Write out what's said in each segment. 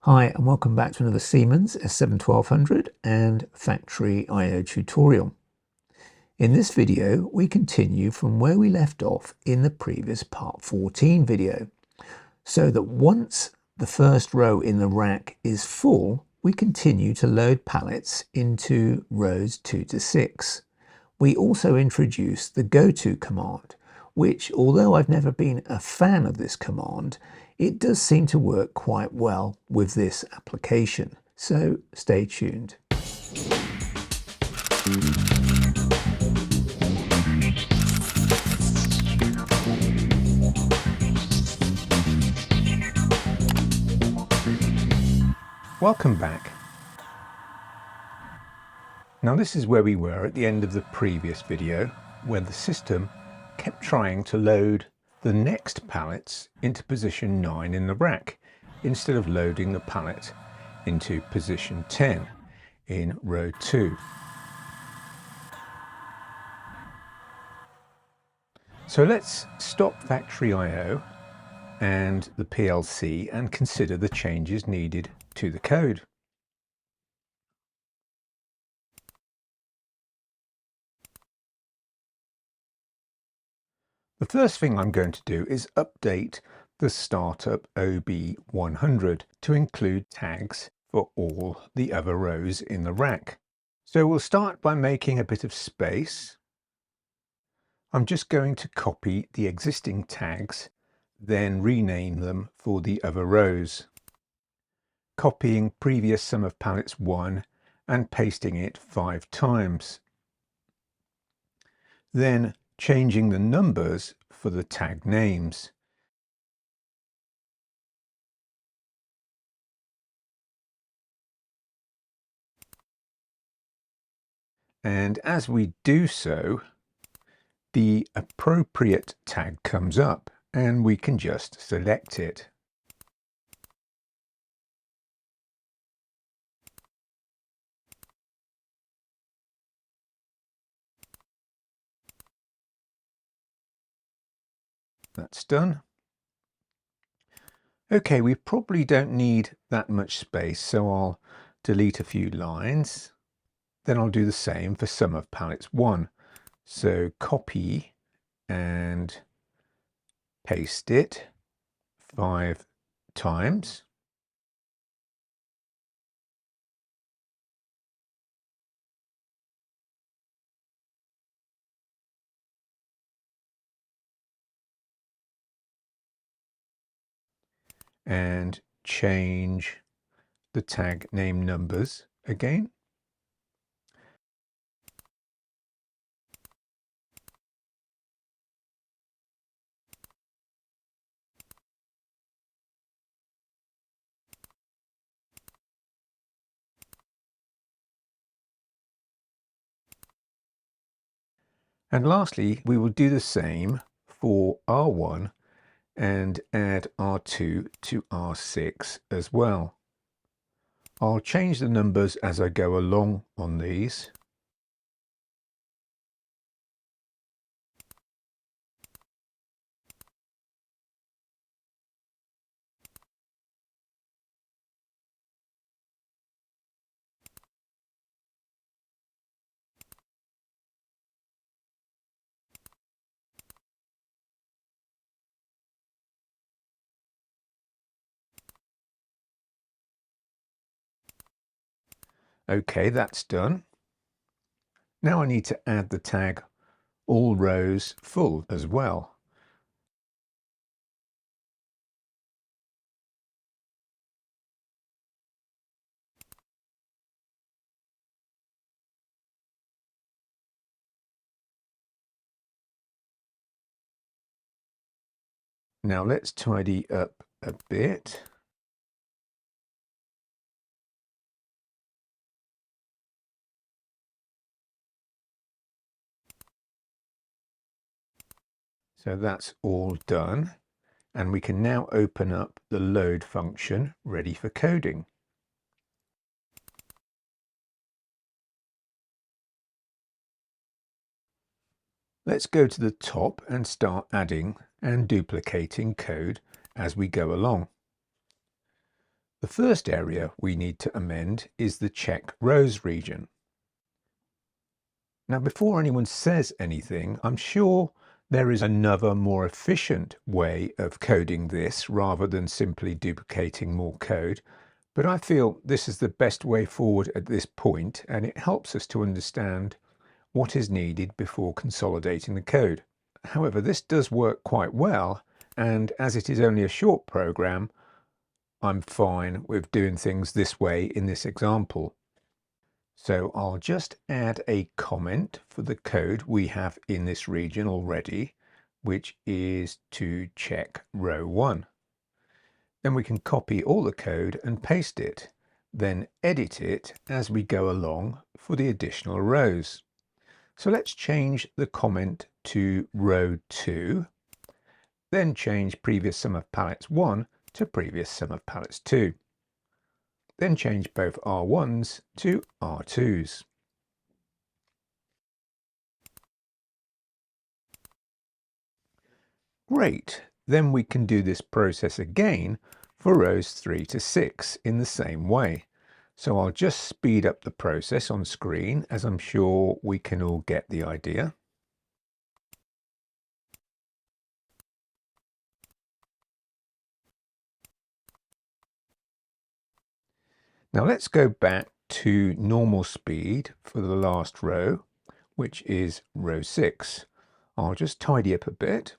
Hi and welcome back to another Siemens S7-1200 and FactoryI tutorial. In this video we continue from where we left off in the previous part 14 video, so that once the first row in the rack is full we continue to load pallets into rows 2 to 6. We also introduce the GOTO command, which, although I've never been a fan of this command, it does seem to work quite well with this application, so stay tuned. Welcome back. Now this is where we were at the end of the previous video, where the system kept trying to load the next pallets into position 9 in the rack, instead of loading the pallet into position 10 in row 2. So let's stop FactoryIO and the PLC and consider the changes needed to the code. The first thing I'm going to do is update the startup OB100 to include tags for all the other rows in the rack. So we'll start by making a bit of space. I'm just going to copy the existing tags, then rename them for the other rows. Copying previous sum of pallets 1 and pasting it 5 times. Then changing the numbers for the tag names. And as we do so, the appropriate tag comes up and we can just select it. That's done. Okay, we probably don't need that much space, so I'll delete a few lines. Then I'll do the same for sum of pallets 1. So copy and paste it 5 times. And change the tag name numbers again. And lastly, we will do the same for R1 and add R2 to R6 as well. I'll change the numbers as I go along on these. Okay, that's done. Now I need to add the tag all rows full as well. Now let's tidy up a bit. So that's all done. And we can now open up the load function ready for coding. Let's go to the top and start adding and duplicating code as we go along. The first area we need to amend is the check rows region. Now, before anyone says anything, I'm sure there is another more efficient way of coding this rather than simply duplicating more code, but I feel this is the best way forward at this point, and it helps us to understand what is needed before consolidating the code. However, this does work quite well, and as it is only a short program, I'm fine with doing things this way in this example. So I'll just add a comment for the code we have in this region already, which is to check row 1. Then we can copy all the code and paste it, then edit it as we go along for the additional rows. So let's change the comment to row 2, then change previous sum of pallets 1 to previous sum of pallets 2. Then change both R1s to R2s. Great, then we can do this process again for rows 3 to 6 in the same way. So I'll just speed up the process on screen, as I'm sure we can all get the idea. Now let's go back to normal speed for the last row, which is row 6. I'll just tidy up a bit.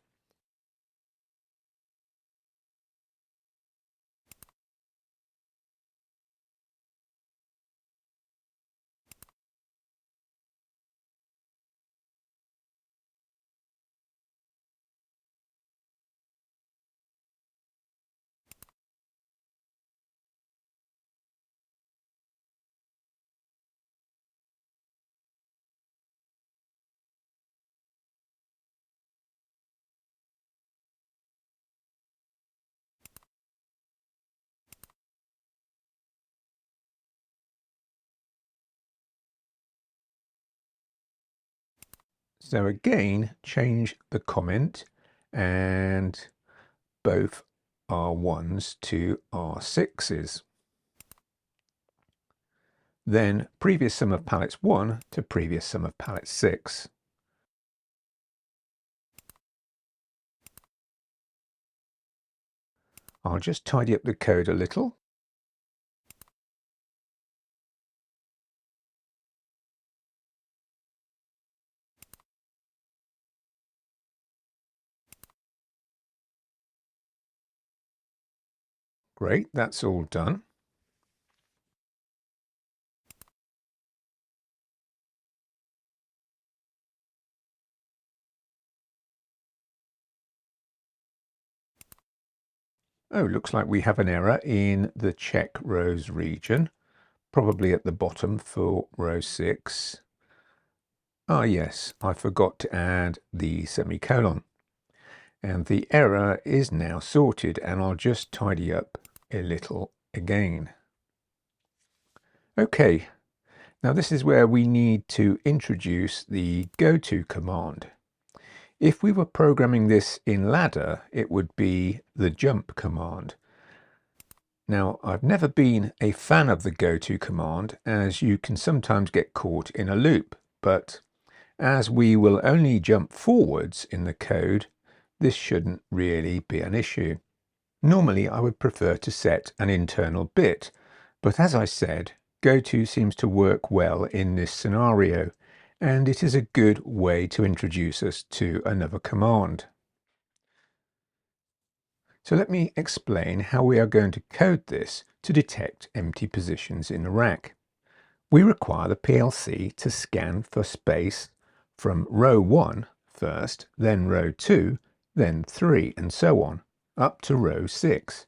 So again, change the comment and both R1s to R6s. Then previous sum of pallets 1 to previous sum of pallets 6. I'll just tidy up the code a little. Great, that's all done. Oh, looks like we have an error in the check rows region, probably at the bottom for row 6. Ah yes, I forgot to add the semicolon. And the error is now sorted, and I'll just tidy up a little again. Okay, now this is where we need to introduce the GOTO command. If we were programming this in ladder, it would be the jump command. Now, I've never been a fan of the GOTO command, as you can sometimes get caught in a loop, but as we will only jump forwards in the code, this shouldn't really be an issue. Normally, I would prefer to set an internal bit, but as I said, GOTO seems to work well in this scenario, and it is a good way to introduce us to another command. So let me explain how we are going to code this to detect empty positions in the rack. We require the PLC to scan for space from row 1 first, then row 2, then 3, and so on, up to row 6.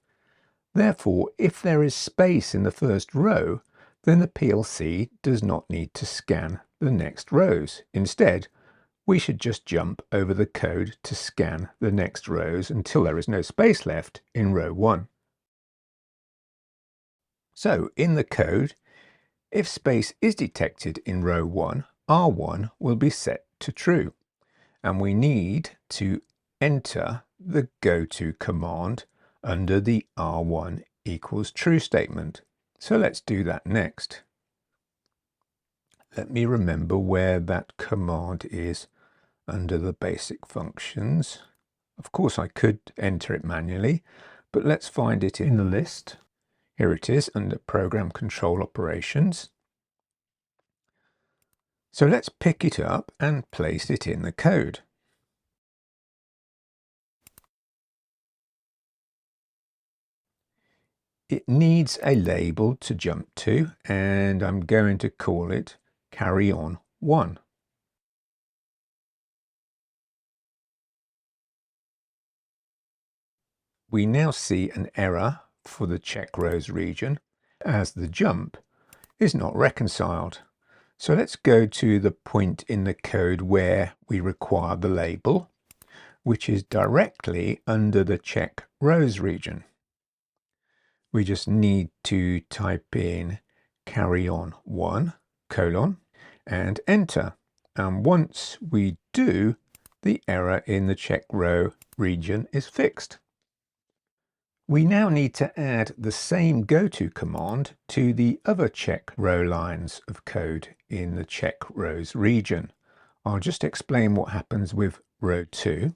Therefore, if there is space in the first row, then the PLC does not need to scan the next rows. Instead, we should just jump over the code to scan the next rows until there is no space left in row 1. So, in the code, if space is detected in row 1, R1 will be set to true, and we need to enter the GOTO command under the R1 equals true statement. So let's do that next. Let me remember where that command is under the basic functions. Of course, I could enter it manually, but let's find it in the list. Here it is under Program Control Operations. So let's pick it up and place it in the code. It needs a label to jump to, and I'm going to call it Carry On 1. We now see an error for the check rows region as the jump is not reconciled. So let's go to the point in the code where we require the label, which is directly under the check rows region. We just need to type in carry on 1 colon and enter. And once we do, the error in the check row region is fixed. We now need to add the same GOTO command to the other check row lines of code in the check rows region. I'll just explain what happens with row 2.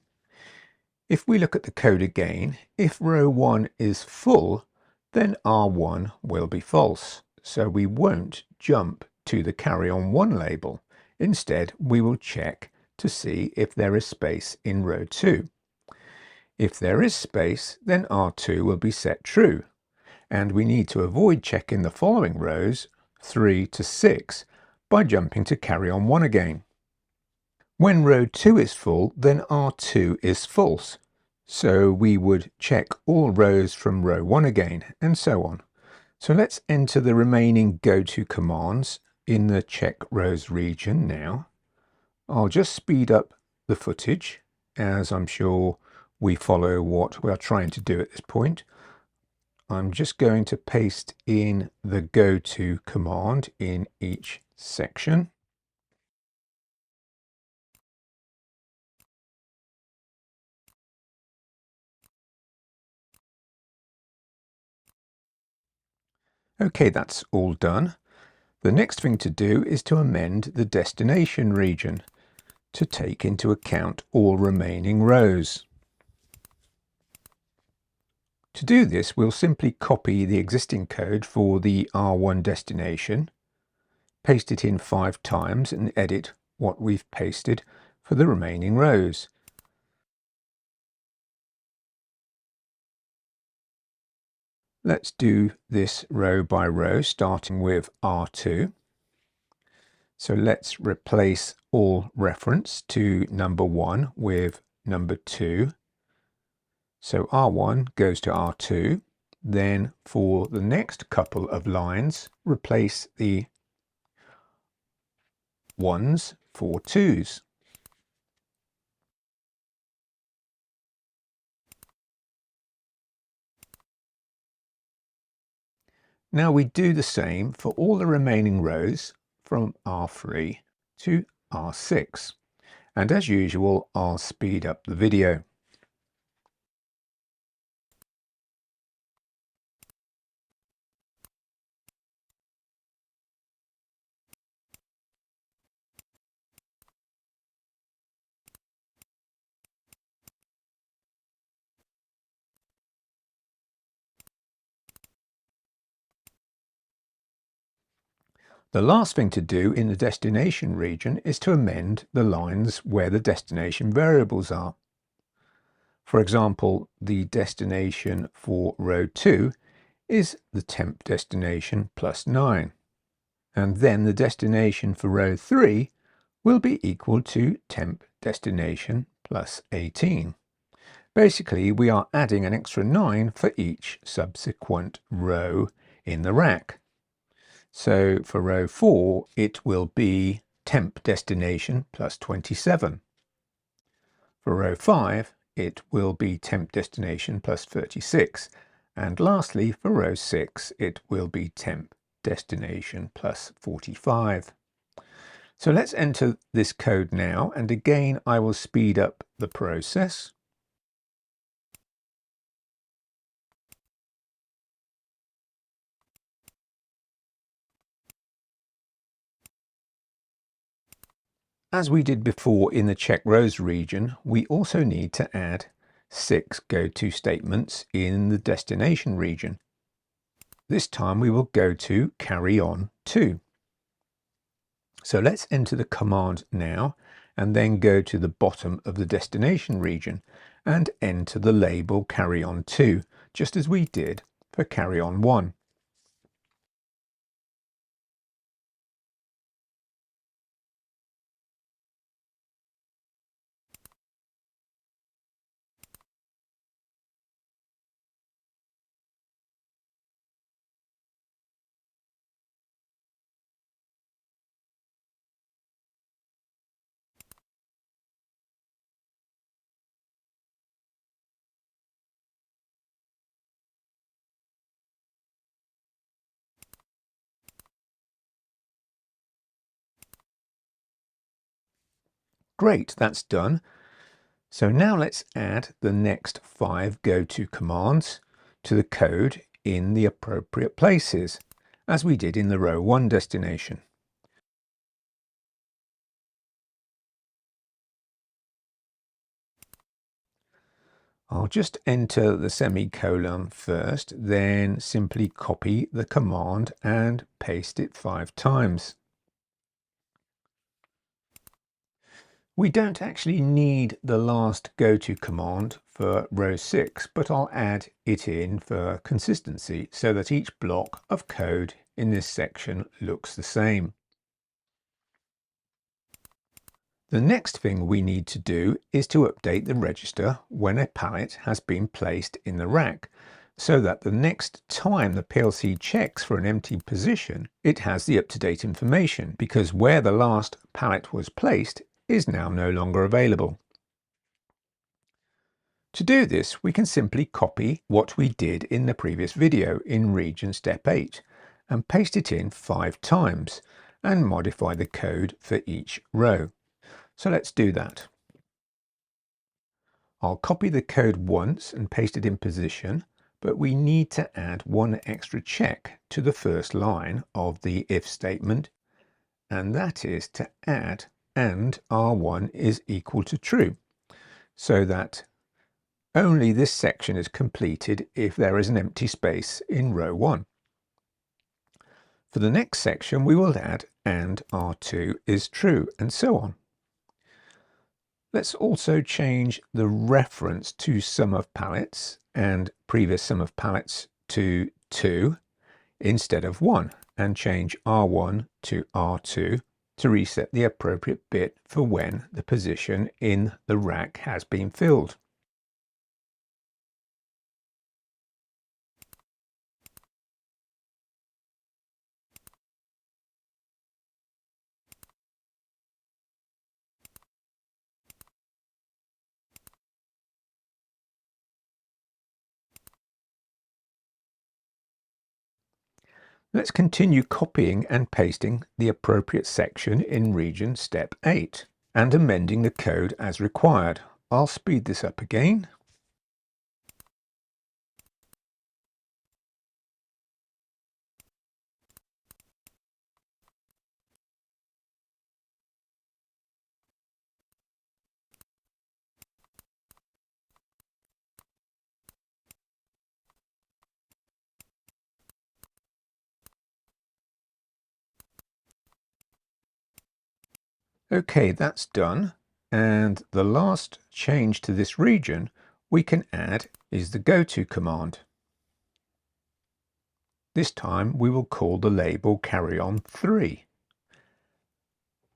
If we look at the code again, if row 1 is full, then R1 will be false. So we won't jump to the carry on 1 label. Instead, we will check to see if there is space in row 2. If there is space, then R2 will be set true, and we need to avoid checking the following rows 3 to 6 by jumping to carry on 1 again. When row 2 is full, then R2 is false, so we would check all rows from row 1 again, and so on. So let's enter the remaining GOTO commands in the check rows region now. I'll just speed up the footage, as I'm sure we follow what we are trying to do at this point. I'm just going to paste in the GOTO command in each section. Okay, that's all done. The next thing to do is to amend the destination region to take into account all remaining rows. To do this, we'll simply copy the existing code for the R1 destination, paste it in 5 times and edit what we've pasted for the remaining rows. Let's do this row by row, starting with R2. So let's replace all reference to number 1 with number 2. So R1 goes to R2. Then for the next couple of lines, replace the 1s for 2s. Now we do the same for all the remaining rows from R3 to R6. And as usual, I'll speed up the video. The last thing to do in the destination region is to amend the lines where the destination variables are. For example, the destination for row 2 is the temp destination plus 9. And then the destination for row 3 will be equal to temp destination plus 18. Basically, we are adding an extra 9 for each subsequent row in the rack. So for row 4, it will be temp destination plus 27. For row 5, it will be temp destination plus 36. And lastly, for row 6, it will be temp destination plus 45. So let's enter this code now, and again I will speed up the process. As we did before in the check rows region, we also need to add 6 GOTO statements in the destination region. This time we will go to carry on to. So let's enter the command now and then go to the bottom of the destination region and enter the label carry on to, just as we did for carry on 1. Great, that's done. So now let's add the next 5 GOTO commands to the code in the appropriate places, as we did in the row 1 destination. I'll just enter the semicolon first, then simply copy the command and paste it 5 times. We don't actually need the last GOTO command for row 6, but I'll add it in for consistency so that each block of code in this section looks the same. The next thing we need to do is to update the register when a pallet has been placed in the rack, so that the next time the PLC checks for an empty position, it has the up-to-date information, because where the last pallet was placed is now no longer available. To do this, we can simply copy what we did in the previous video in region step 8 and paste it in 5 times and modify the code for each row. So let's do that. I'll copy the code once and paste it in position, but we need to add one extra check to the first line of the if statement, and that is to add and R1 is equal to true, so that only this section is completed if there is an empty space in row 1. For the next section we will add and R2 is true, and so on. Let's also change the reference to sum of pallets and previous sum of pallets to 2 instead of 1, and change R1 to R2 to reset the appropriate bit for when the position in the rack has been filled. Let's continue copying and pasting the appropriate section in region step 8 and amending the code as required. I'll speed this up again. Okay, that's done. And the last change to this region we can add is the GOTO command. This time we will call the label carry on 3.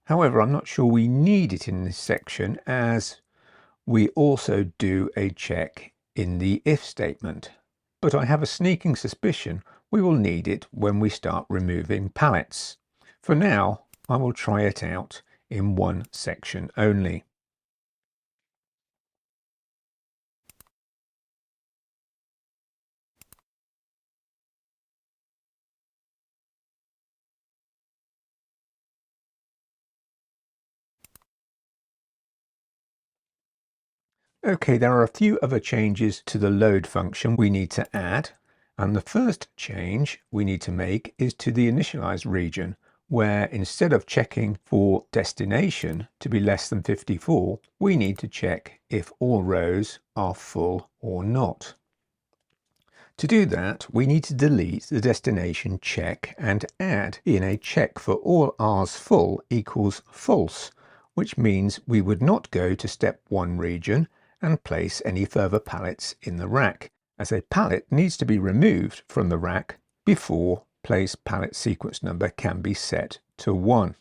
However, I'm not sure we need it in this section, as we also do a check in the if statement. But I have a sneaking suspicion we will need it when we start removing pallets. For now, I will try it out in one section only. Okay, there are a few other changes to the load function we need to add, and the first change we need to make is to the initialize region, where instead of checking for destination to be less than 54, we need to check if all rows are full or not. To do that, we need to delete the destination check and add in a check for all R's full equals false, which means we would not go to step 1 region and place any further pallets in the rack, as a pallet needs to be removed from the rack before place pallet sequence number can be set to 1.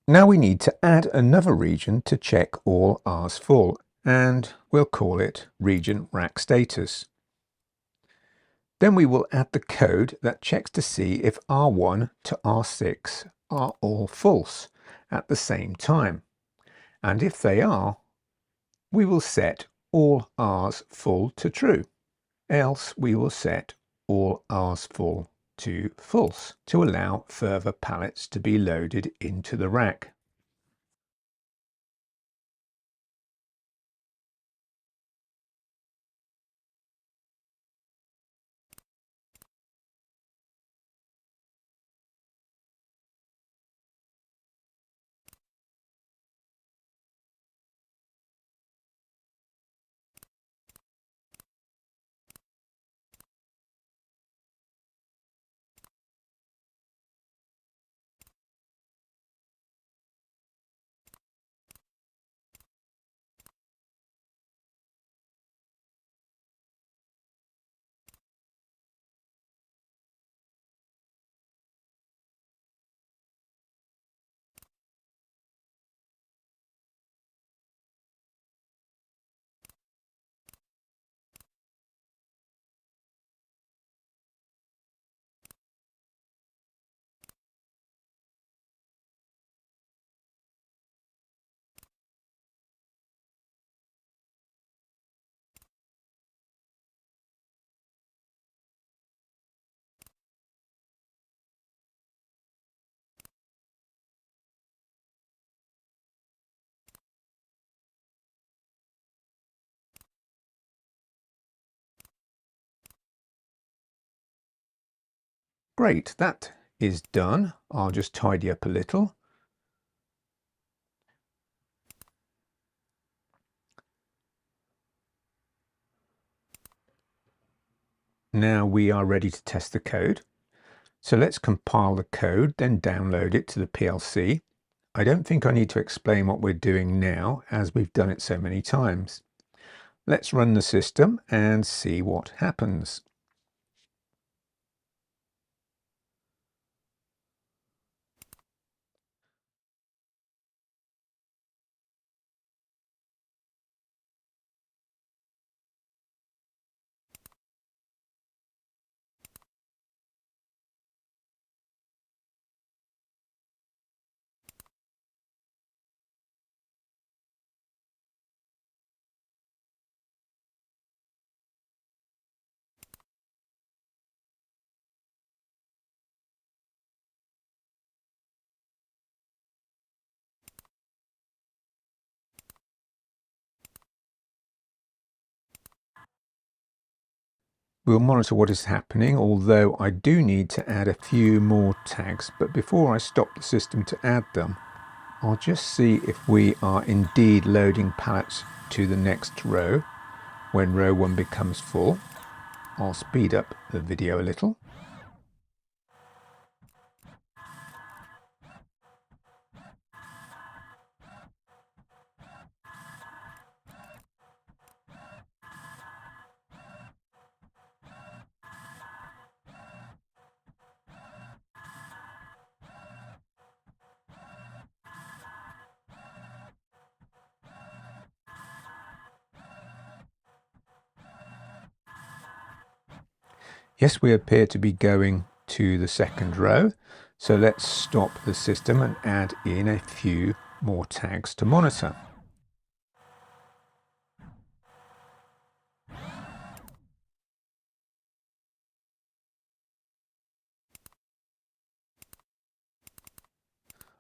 Now we need to add another region to check all R's full, and we'll call it region rack status. Then we will add the code that checks to see if R1 to R6 are all false at the same time. And if they are, we will set all R's full to true. Else we will set all R's full to false to allow further pallets to be loaded into the rack. Great, that is done. I'll just tidy up a little. Now we are ready to test the code. So let's compile the code, then download it to the PLC. I don't think I need to explain what we're doing now, as we've done it so many times. Let's run the system and see what happens. We'll monitor what is happening, although I do need to add a few more tags. But before I stop the system to add them, I'll just see if we are indeed loading pallets to the next row when row 1 becomes full. I'll speed up the video a little. Yes, we appear to be going to the second row. So let's stop the system and add in a few more tags to monitor.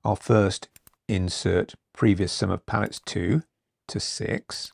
I'll first insert previous sum of pallets 2 to 6.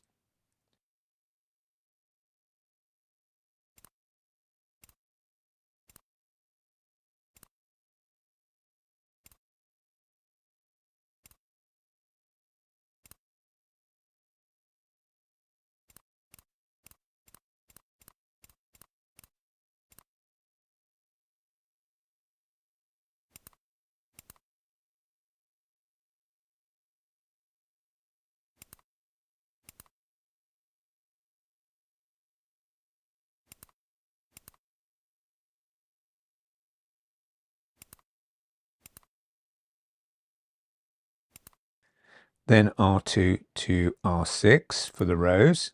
then R2 to R6 for the rows,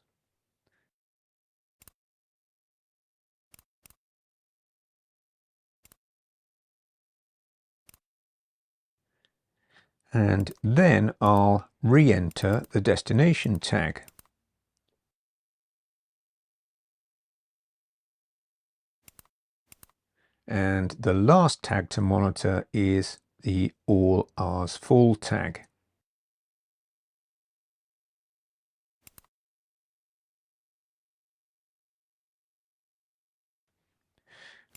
and then I'll re-enter the destination tag. And the last tag to monitor is the all R's full tag.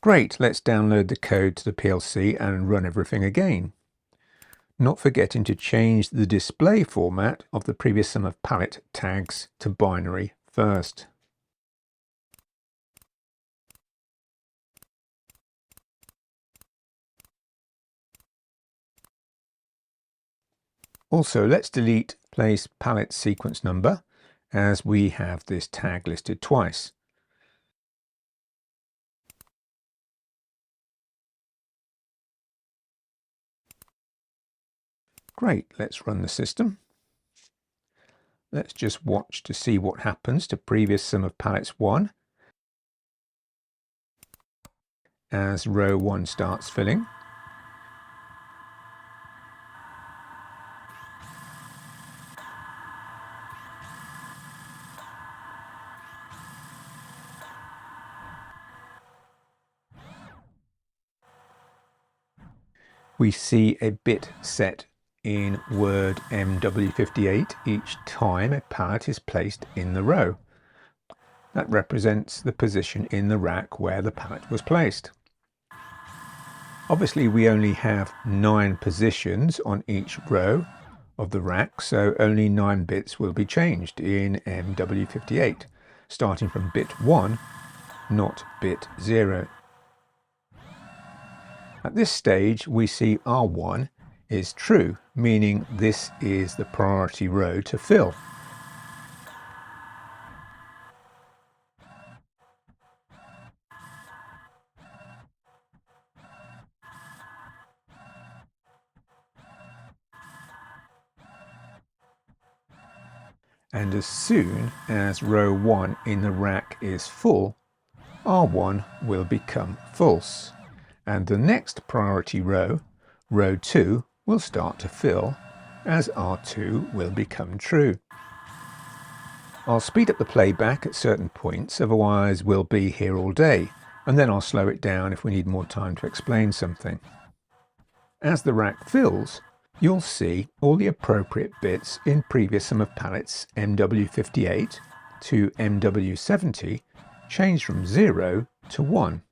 Great, let's download the code to the PLC and run everything again. Not forgetting to change the display format of the previous sum of pallet tags to binary first. Also, let's delete place pallet sequence number as we have this tag listed twice. Great, let's run the system. Let's just watch to see what happens to previous sum of pallets 1 as row 1 starts filling. We see a bit set in word MW58 each time a pallet is placed in the row. That represents the position in the rack where the pallet was placed. Obviously we only have 9 positions on each row of the rack, so only 9 bits will be changed in MW58, starting from bit 1, not bit 0. At this stage we see R1 is true, meaning this is the priority row to fill. And as soon as row 1 in the rack is full, R1 will become false. And the next priority row, row 2, will start to fill as R2 will become true. I'll speed up the playback at certain points, otherwise we'll be here all day, and then I'll slow it down if we need more time to explain something. As the rack fills, you'll see all the appropriate bits in previous sum of pallets MW58 to MW70 change from 0 to 1,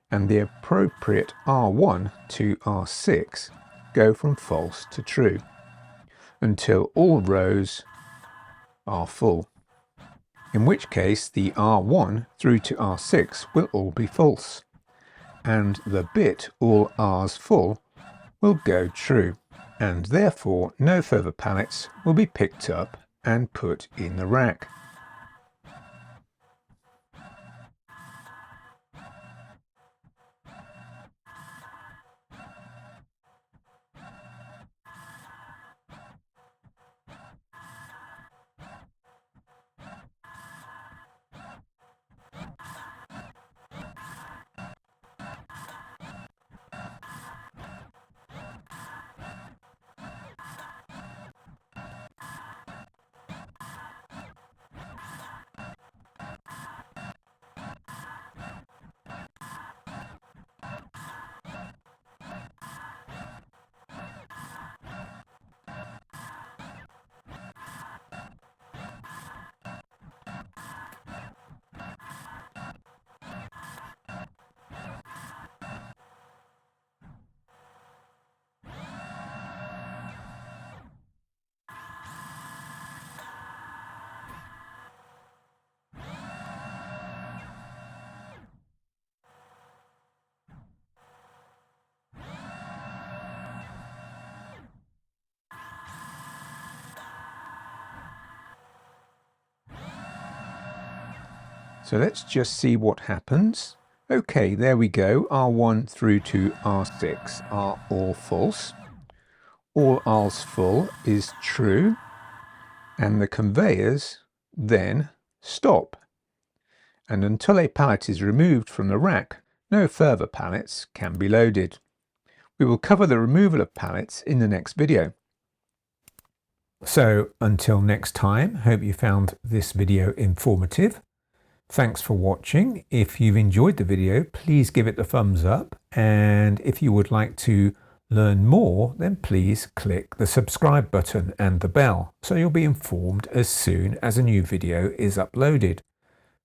and the appropriate R1 to R6 go from false to true, until all rows are full, in which case the R1 through to R6 will all be false, and the bit all R's full will go true, and therefore no further pallets will be picked up and put in the rack. So let's just see what happens. Okay, there we go. R1 through to R6 are all false. all aisles full is true, and the conveyors then stop. And until a pallet is removed from the rack, no further pallets can be loaded. We will cover the removal of pallets in the next video. So until next time, hope you found this video informative. Thanks for watching. If you've enjoyed the video, please give it a thumbs up. And if you would like to learn more, then please click the subscribe button and the bell so you'll be informed as soon as a new video is uploaded.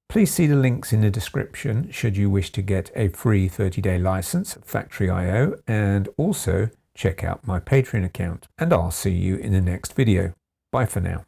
Please see the links in the description should you wish to get a free 30-day license of FactoryIO, and also check out my Patreon account. And I'll see you in the next video. Bye for now.